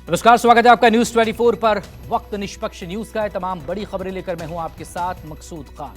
नमस्कार, स्वागत है आपका न्यूज 24 पर। वक्त निष्पक्ष न्यूज का है। तमाम बड़ी खबरें लेकर मैं हूं आपके साथ मकसूद खान।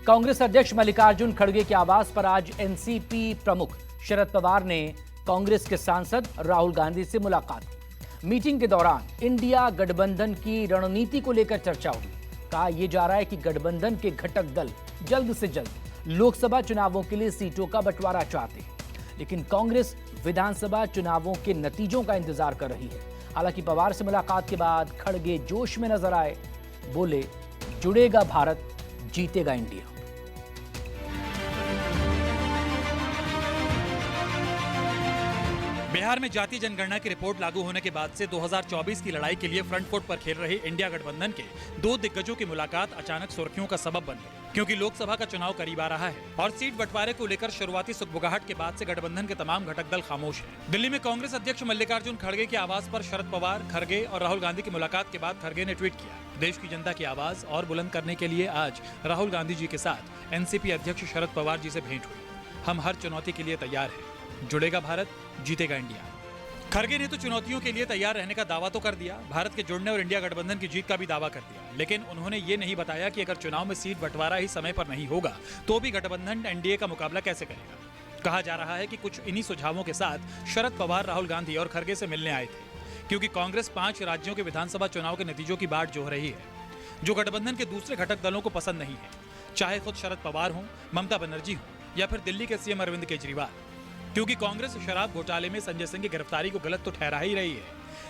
कांग्रेस अध्यक्ष मल्लिकार्जुन खड़गे के आवास पर आज एनसीपी प्रमुख शरद पवार ने कांग्रेस के सांसद राहुल गांधी से मुलाकात की। मीटिंग के दौरान इंडिया गठबंधन की रणनीति को लेकर चर्चा हुई। कहा यह जा रहा है कि गठबंधन के घटक दल जल्द से जल्द लोकसभा चुनावों के लिए सीटों का बंटवारा चाहते हैं, लेकिन कांग्रेस विधानसभा चुनावों के नतीजों का इंतजार कर रही है। हालांकि पवार से मुलाकात के बाद खड़गे जोश में नजर आए। बोले, जुड़ेगा भारत, जीतेगा इंडिया। बिहार में जाति जनगणना की रिपोर्ट लागू होने के बाद से 2024 की लड़ाई के लिए फ्रंट फुट पर खेल रहे इंडिया गठबंधन के दो दिग्गजों की मुलाकात अचानक सुर्खियों का सबब बन गई, क्योंकि लोकसभा का चुनाव करीब आ रहा है और सीट बंटवारे को लेकर शुरुआती सुगबुगाहट के बाद से गठबंधन के तमाम घटक दल खामोश हैं। दिल्ली में कांग्रेस अध्यक्ष मल्लिकार्जुन खड़गे के आवास पर शरद पवार, खड़गे और राहुल गांधी की मुलाकात के बाद खड़गे ने ट्वीट किया, देश की जनता की आवाज और बुलंद करने के लिए आज राहुल गांधी जी के साथ एनसीपी अध्यक्ष शरद पवार जी से भेंट हुई। हम हर चुनौती के लिए तैयार हैं। जुड़ेगा भारत, जीतेगा इंडिया। खड़गे ने तो चुनौतियों के लिए तैयार रहने का दावा तो कर दिया, भारत के जुड़ने और इंडिया गठबंधन की जीत का भी दावा कर दिया, लेकिन उन्होंने ये नहीं बताया कि अगर चुनाव में सीट बंटवारा ही समय पर नहीं होगा तो भी गठबंधन एनडीए का मुकाबला कैसे करेगा। कहा जा रहा है कि कुछ इन्हीं सुझावों के साथ शरद पवार राहुल गांधी और खड़गे से मिलने आए थे, क्योंकि कांग्रेस 5 राज्यों के विधानसभा चुनाव के नतीजों की बाट जोह रही है, जो गठबंधन के दूसरे घटक दलों को पसंद नहीं है, चाहे खुद शरद पवार हों, ममता बनर्जी हों या फिर दिल्ली के सीएम अरविंद केजरीवाल। क्योंकि कांग्रेस शराब घोटाले में संजय सिंह की गिरफ्तारी को गलत तो ठहरा ही रही है,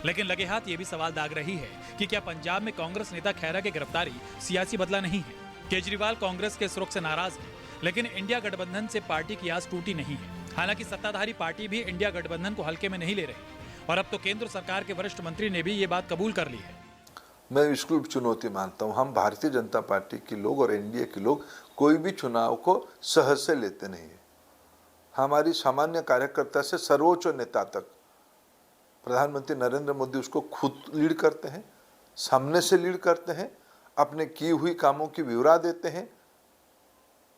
लेकिन लगे हाथ ये भी सवाल दाग रही है कि क्या पंजाब में कांग्रेस नेता खैरा की गिरफ्तारी सियासी बदला नहीं है। केजरीवाल कांग्रेस के इस रुख से नाराज है, लेकिन इंडिया गठबंधन से पार्टी की आस टूटी नहीं है। हालांकि सत्ताधारी पार्टी भी इंडिया गठबंधन को हल्के में नहीं ले रही और अब तो केंद्र सरकार के वरिष्ठ मंत्री ने भी ये बात कबूल कर ली है। मैं इसको चुनौती मानता हूँ। हम भारतीय जनता पार्टी के लोग और एनडीए के लोग कोई भी चुनाव को सहज से लेते नहीं है। हमारी सामान्य कार्यकर्ता से सर्वोच्च नेता तक प्रधानमंत्री नरेंद्र मोदी उसको खुद लीड करते हैं, सामने से लीड करते हैं, अपने की हुई कामों की विवरण देते हैं,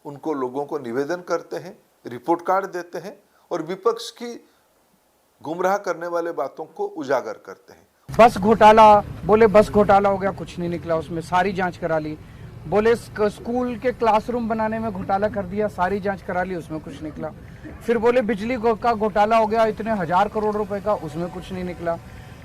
उनको लोगों को निवेदन करते हैं, रिपोर्ट कार्ड देते हैं और विपक्ष की गुमराह करने वाले बातों को उजागर करते हैं। बस घोटाला, बोले बस घोटाला हो गया, कुछ नहीं निकला उसमें, सारी जांच करा ली। बोले स्कूल के क्लासरूम बनाने में घोटाला कर दिया, सारी जांच करा ली, उसमें कुछ निकला। फिर बोले बिजली का घोटाला हो गया, इतने 1000 करोड़ रुपए का, उसमें कुछ नहीं निकला।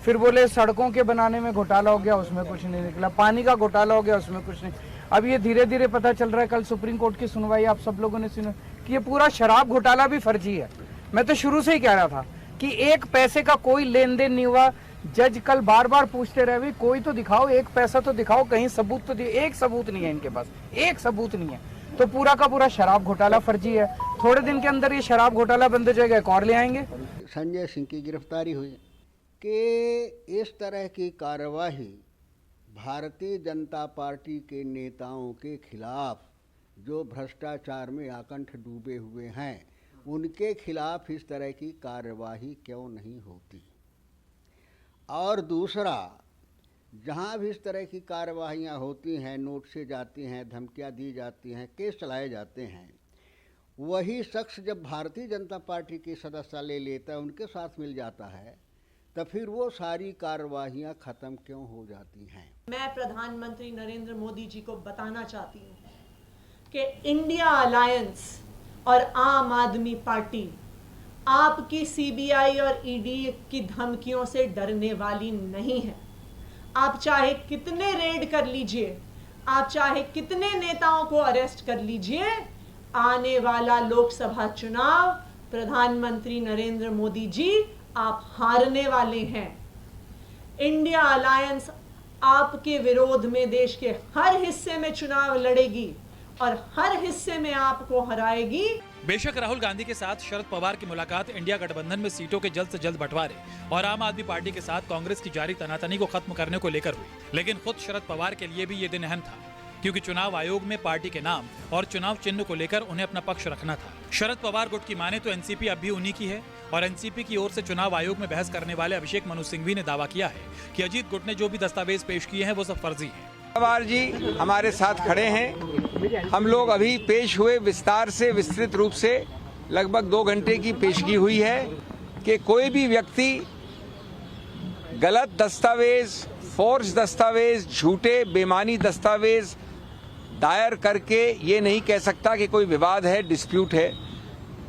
फिर बोले सड़कों के बनाने में घोटाला हो गया, उसमें कुछ नहीं निकला। पानी का घोटाला हो गया, उसमें कुछ नहीं। अब ये धीरे धीरे पता चल रहा है, कल सुप्रीम कोर्ट की सुनवाई आप सब लोगों ने सुना कि ये पूरा शराब घोटाला भी फर्जी है। मैं तो शुरू से ही कह रहा था कि एक पैसे का कोई लेन देन नहीं हुआ। जज कल बार बार पूछते रहे, कोई तो दिखाओ, एक पैसा तो दिखाओ, कहीं सबूत तो दिए। एक सबूत नहीं है इनके पास, एक सबूत नहीं है, तो पूरा का पूरा शराब घोटाला फर्जी है। थोड़े दिन के अंदर ये शराब घोटाला बंद हो जाएगा, एक और ले आएंगे। संजय सिंह की गिरफ्तारी हुई कि इस तरह की कार्यवाही भारतीय जनता पार्टी के नेताओं के खिलाफ, जो भ्रष्टाचार में आकंठ डूबे हुए हैं, उनके खिलाफ इस तरह की कार्यवाही क्यों नहीं होती। और दूसरा, जहाँ भी इस तरह की कार्यवाहियाँ होती हैं, नोट से जाती हैं, धमकियाँ दी जाती हैं, केस चलाए जाते हैं, वही शख्स जब भारतीय जनता पार्टी की सदस्यता ले लेता है, उनके साथ मिल जाता है, तो फिर वो सारी कार्यवाहियाँ ख़त्म क्यों हो जाती हैं। मैं प्रधानमंत्री नरेंद्र मोदी जी को बताना चाहती हूँ कि इंडिया अलायंस और आम आदमी पार्टी आपकी सीबीआई और ईडी की धमकियों से डरने वाली नहीं है। आप चाहे कितने रेड कर लीजिए, आप चाहे कितने नेताओं को अरेस्ट कर लीजिए, आने वाला लोकसभा चुनाव प्रधानमंत्री नरेंद्र मोदी जी आप हारने वाले हैं। इंडिया अलायंस आपके विरोध में देश के हर हिस्से में चुनाव लड़ेगी और हर हिस्से में आपको हराएगी। बेशक राहुल गांधी के साथ शरद पवार की मुलाकात इंडिया गठबंधन में सीटों के जल्द से जल्द बंटवारे और आम आदमी पार्टी के साथ कांग्रेस की जारी तनातनी को खत्म करने को लेकर हुई, लेकिन खुद शरद पवार के लिए भी ये दिन अहम था, क्योंकि चुनाव आयोग में पार्टी के नाम और चुनाव चिन्ह को लेकर उन्हें अपना पक्ष रखना था। शरद पवार गुट की माने तो एनसीपी अब भी उन्हीं की है और एनसीपी की ओर से चुनाव आयोग में बहस करने वाले अभिषेक मनु सिंघवी ने दावा किया है कि अजीत गुट ने जो भी दस्तावेज पेश किए हैं वो सब फर्जी है। पवार जी हमारे साथ खड़े हैं। हम लोग अभी पेश हुए, विस्तार से विस्तृत रूप से लगभग 2 घंटे की पेशगी हुई है कि कोई भी व्यक्ति गलत दस्तावेज, फोर्ज दस्तावेज, झूठे बेमानी दस्तावेज दायर करके ये नहीं कह सकता कि कोई विवाद है, डिस्प्यूट है।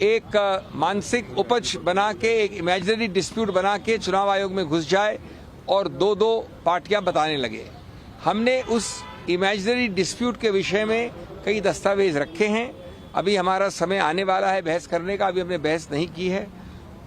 एक मानसिक उपज बना के, एक इमेजिनरी डिस्प्यूट बना के चुनाव आयोग में घुस जाए और दो पार्टियां बताने लगे। हमने उस इमेजिनरी डिस्प्यूट के विषय में कई दस्तावेज रखे हैं। अभी हमारा समय आने वाला है बहस करने का, अभी हमने बहस नहीं की है।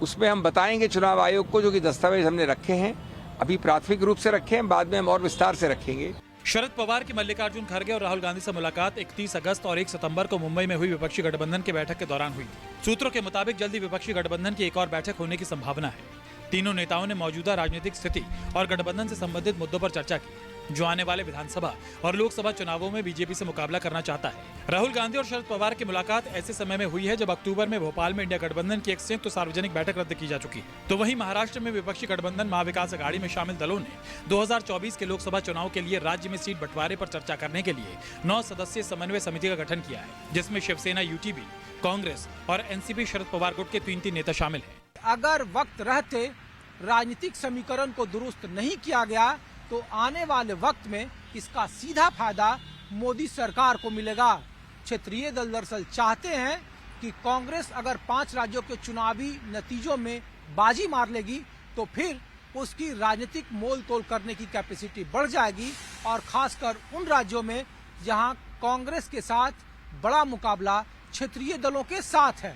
उसमें हम बताएंगे चुनाव आयोग को जो कि दस्तावेज हमने रखे हैं, अभी प्राथमिक रूप से रखे हैं, बाद में हम और विस्तार से रखेंगे। शरद पवार की मल्लिकार्जुन खड़गे और राहुल गांधी से मुलाकात 31 अगस्त और 1 सितंबर को मुंबई में हुई विपक्षी गठबंधन की बैठक के दौरान हुई। सूत्रों के मुताबिक जल्दी विपक्षी गठबंधन की एक और बैठक होने की संभावना है। तीनों नेताओं ने मौजूदा राजनीतिक स्थिति और गठबंधन से संबंधित मुद्दों पर चर्चा की, जो आने वाले विधानसभा और लोकसभा चुनावों में बीजेपी से मुकाबला करना चाहता है। राहुल गांधी और शरद पवार की मुलाकात ऐसे समय में हुई है जब अक्टूबर में भोपाल में इंडिया गठबंधन की एक संयुक्त सार्वजनिक बैठक रद्द की जा चुकी है। तो वहीं महाराष्ट्र में विपक्षी गठबंधन महाविकास अघाड़ी में शामिल दलों ने 2024 के लोकसभा चुनाव के लिए राज्य में सीट बंटवारे पर चर्चा करने के लिए 9 सदस्यीय समन्वय समिति का गठन किया है, जिसमें शिवसेना, यूटीबी, कांग्रेस और एनसीपी शरद पवार गुट के 3 नेता शामिल हैं। अगर वक्त रहते राजनीतिक समीकरण को दुरुस्त नहीं किया गया तो आने वाले वक्त में इसका सीधा फायदा मोदी सरकार को मिलेगा। क्षेत्रीय दल दरअसल चाहते हैं कि कांग्रेस अगर 5 राज्यों के चुनावी नतीजों में बाजी मार लेगी तो फिर उसकी राजनीतिक मोल तोल करने की कैपेसिटी बढ़ जाएगी, और खासकर उन राज्यों में जहां कांग्रेस के साथ बड़ा मुकाबला क्षेत्रीय दलों के साथ है।